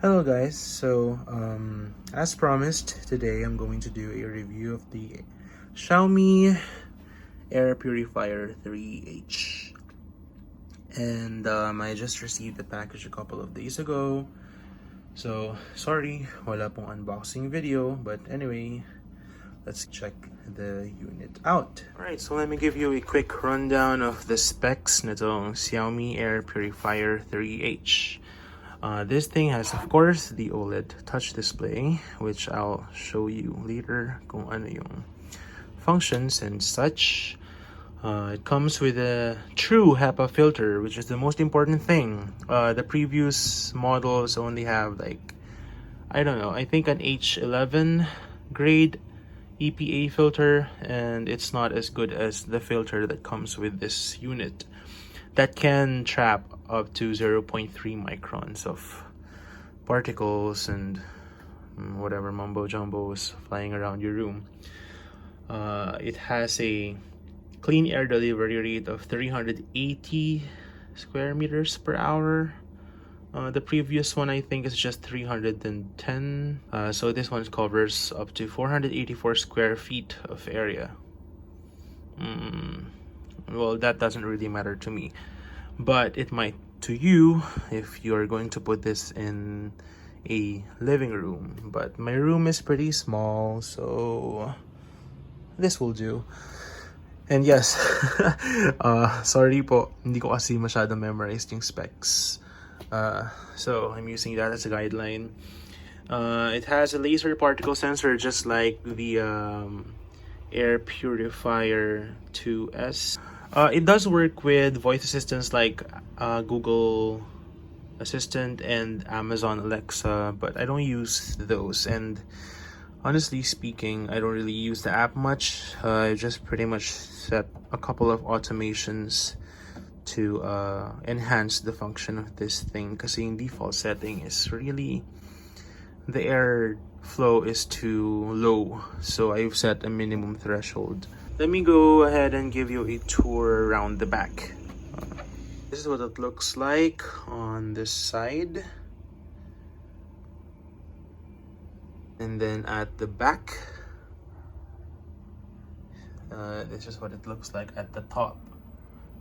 Hello guys, so as promised, today I'm going to do a review of the Xiaomi Air Purifier 3H. And I just received the package a couple of days ago. So sorry, wala pong unboxing video, but anyway, let's check the unit out. Alright, so let me give you a quick rundown of the specs nitong Xiaomi Air Purifier 3H. This thing has, of course, the OLED touch display, which I'll show you later kung ano yung functions and such. It comes with a true HEPA filter, which is the most important thing. The previous models only have like, I don't know, I think an H11 grade EPA filter, and it's not as good as the filter that comes with this unit that can trap up to 0.3 microns of particles and whatever mumbo jumbo is flying around your room. It has a clean air delivery rate of 380 square meters per hour. The previous one I think is just 310. So this one covers up to 484 square feet of area. Well, that doesn't really matter to me, but it might to you if you're going to put this in a living room. But my room is pretty small, so this will do. And yes, sorry po, hindi ko kasi masyadong memorized yung specs. So I'm using that as a guideline. It has a laser particle sensor just like the Air Purifier 2S. It does work with voice assistants like Google Assistant and Amazon Alexa, but I don't use those. And honestly speaking, I don't really use the app much. I just pretty much set a couple of automations to enhance the function of this thing, because in default setting is really the air flow is too low, so I've set a minimum threshold. Let me go ahead and give you a tour around the back. This is what it looks like on this side, and then at the back, this is what it looks like at the top.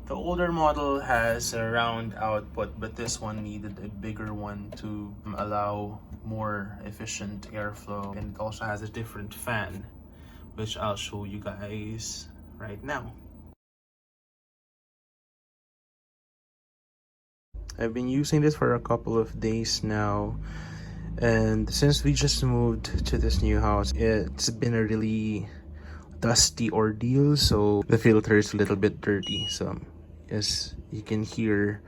The older model has a round output, but this one needed a bigger one to allow more efficient airflow, and it also has a different fan, which I'll show you guys right now. I've been using this for a couple of days now, and since we just moved to this new house, it's been a really dusty ordeal, so the filter is a little bit dirty. So as you can hear,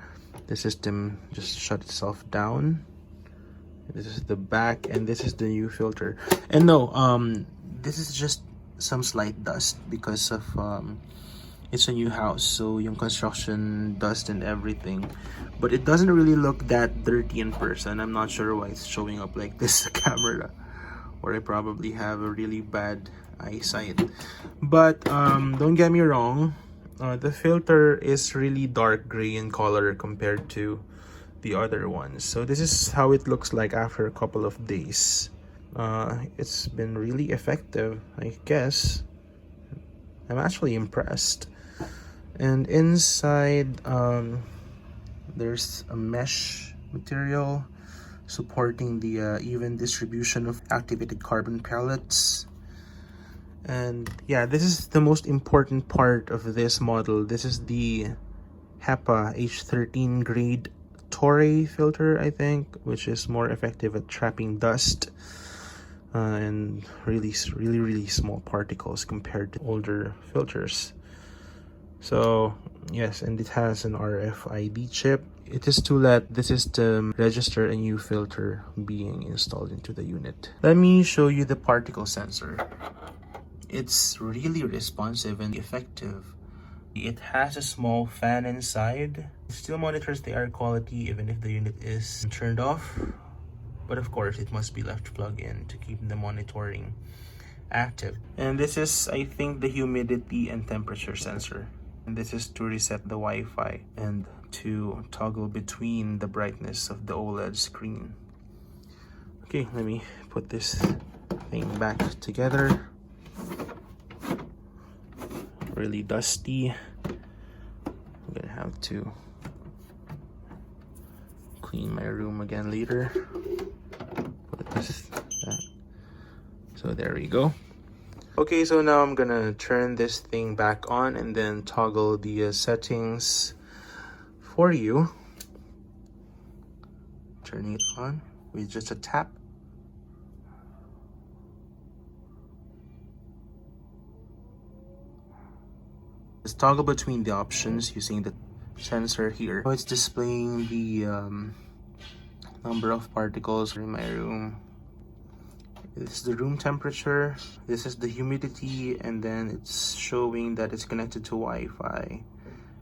the system just shut itself down. This is the back, and this is the new filter. And no, this is just some slight dust because of it's a new house, so yung construction dust and everything, but it doesn't really look that dirty in person. I'm not sure why it's showing up like this camera, or I probably have a really bad eyesight. But don't get me wrong, the filter is really dark gray in color compared to the other ones. So this is how it looks like after a couple of days. It's been really effective, I guess. I'm actually impressed. And inside, there's a mesh material supporting the even distribution of activated carbon pellets. And yeah, this is the most important part of this model. This is the HEPA H13 grade Torre filter, I think, which is more effective at trapping dust and really small particles compared to older filters. So yes, and it has an RFID chip. It is to let the system register a new filter being installed into the unit. Let me show you the particle sensor. It's really responsive and effective. It has a small fan inside. It still monitors the air quality even if the unit is turned off. But of course, it must be left plugged in to keep the monitoring active. And this is, I think, the humidity and temperature sensor. And this is to reset the Wi-Fi and to toggle between the brightness of the OLED screen. Okay, let me put this thing back together. Really dusty. I'm gonna have to clean my room again later. Put this, that. So there we go. Okay, so now I'm gonna turn this thing back on and then toggle the settings for you. Turning it on with just a tap. Just toggle between the options using the sensor here. So it's displaying the number of particles in my room. This is the room temperature, this is the humidity, and then it's showing that it's connected to Wi-Fi.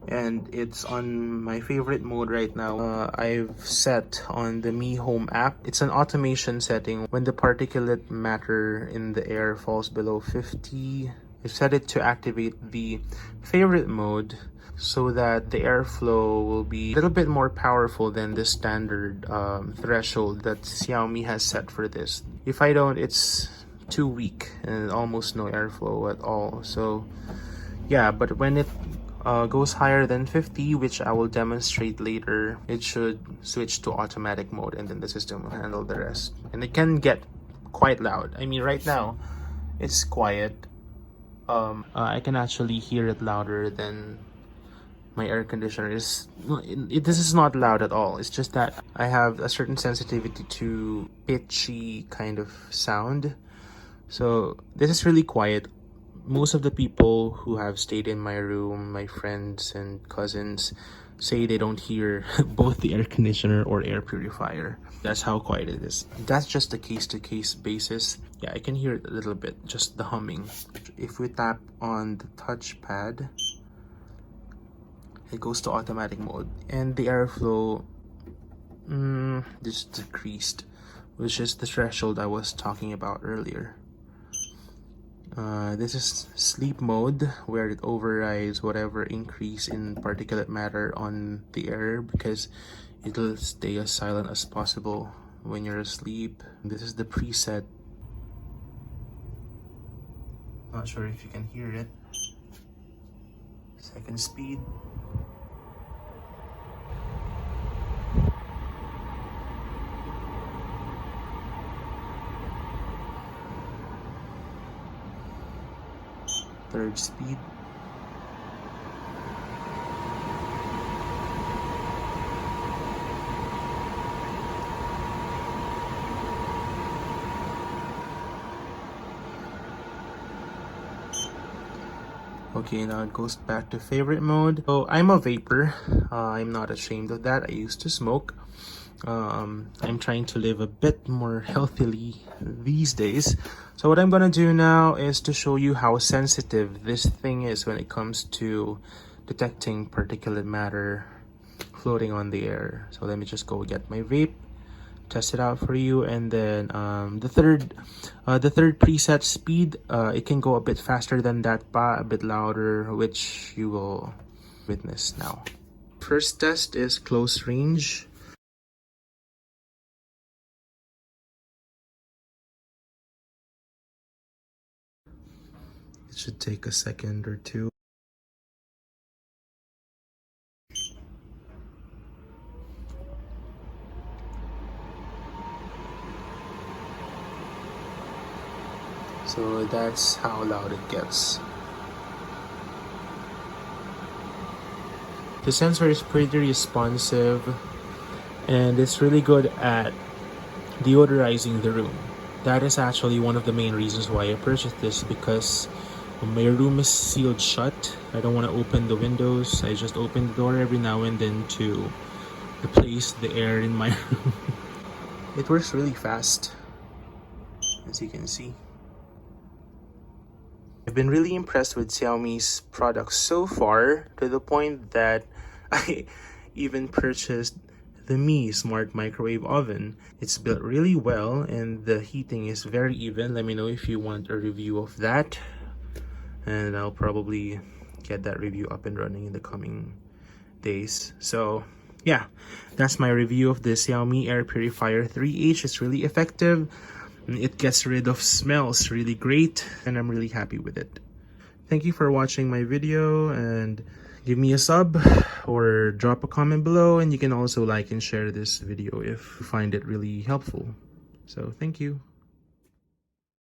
And it's on my favorite mode right now. I've set on the Mi Home app. It's an automation setting. When the particulate matter in the air falls below 50, I've set it to activate the favorite mode so that the airflow will be a little bit more powerful than the standard threshold that Xiaomi has set for this. If I don't, it's too weak and almost no airflow at all. So yeah, but when it goes higher than 50, which I will demonstrate later, it should switch to automatic mode and then the system will handle the rest. And it can get quite loud. I mean, right now it's quiet. I can actually hear it louder than my air conditioner is. This is not loud at all. It's just that I have a certain sensitivity to pitchy kind of sound. So this is really quiet. Most of the people who have stayed in my room, my friends and cousins, say they don't hear both the air conditioner or air purifier. That's how quiet it is. That's just a case-to-case basis. Yeah, I can hear it a little bit, just the humming. If we tap on the touchpad, it goes to automatic mode, and the airflow just decreased, which is the threshold I was talking about earlier. This is sleep mode, where it overrides whatever increase in particulate matter on the air because it'll stay as silent as possible when you're asleep. This is the preset. Not sure if you can hear it. Second speed. Third speed. Okay, now it goes back to favorite mode. So I'm a vapor. I'm not ashamed of that. I used to smoke. I'm trying to live a bit more healthily these days. So what I'm gonna do now is to show you how sensitive this thing is when it comes to detecting particulate matter floating on the air. So let me just go get my vape, test it out for you, and then the third preset speed, it can go a bit faster than that, a bit louder, which you will witness now. First test is close range. It should take a second or two. So that's how loud it gets. The sensor is pretty responsive and it's really good at deodorizing the room. That is actually one of the main reasons why I purchased this, because my room is sealed shut. I don't want to open the windows. I just open the door every now and then to replace the air in my room. It works really fast, as you can see. I've been really impressed with Xiaomi's products so far, to the point that I even purchased the Mi Smart Microwave Oven. It's built really well and the heating is very even. Let me know if you want a review of that, and I'll probably get that review up and running in the coming days. So yeah, that's my review of the Xiaomi Air Purifier 3H. It's really effective. It gets rid of smells really great, and I'm really happy with it. Thank you for watching my video, and give me a sub or drop a comment below, and you can also like and share this video if you find it really helpful. So thank you.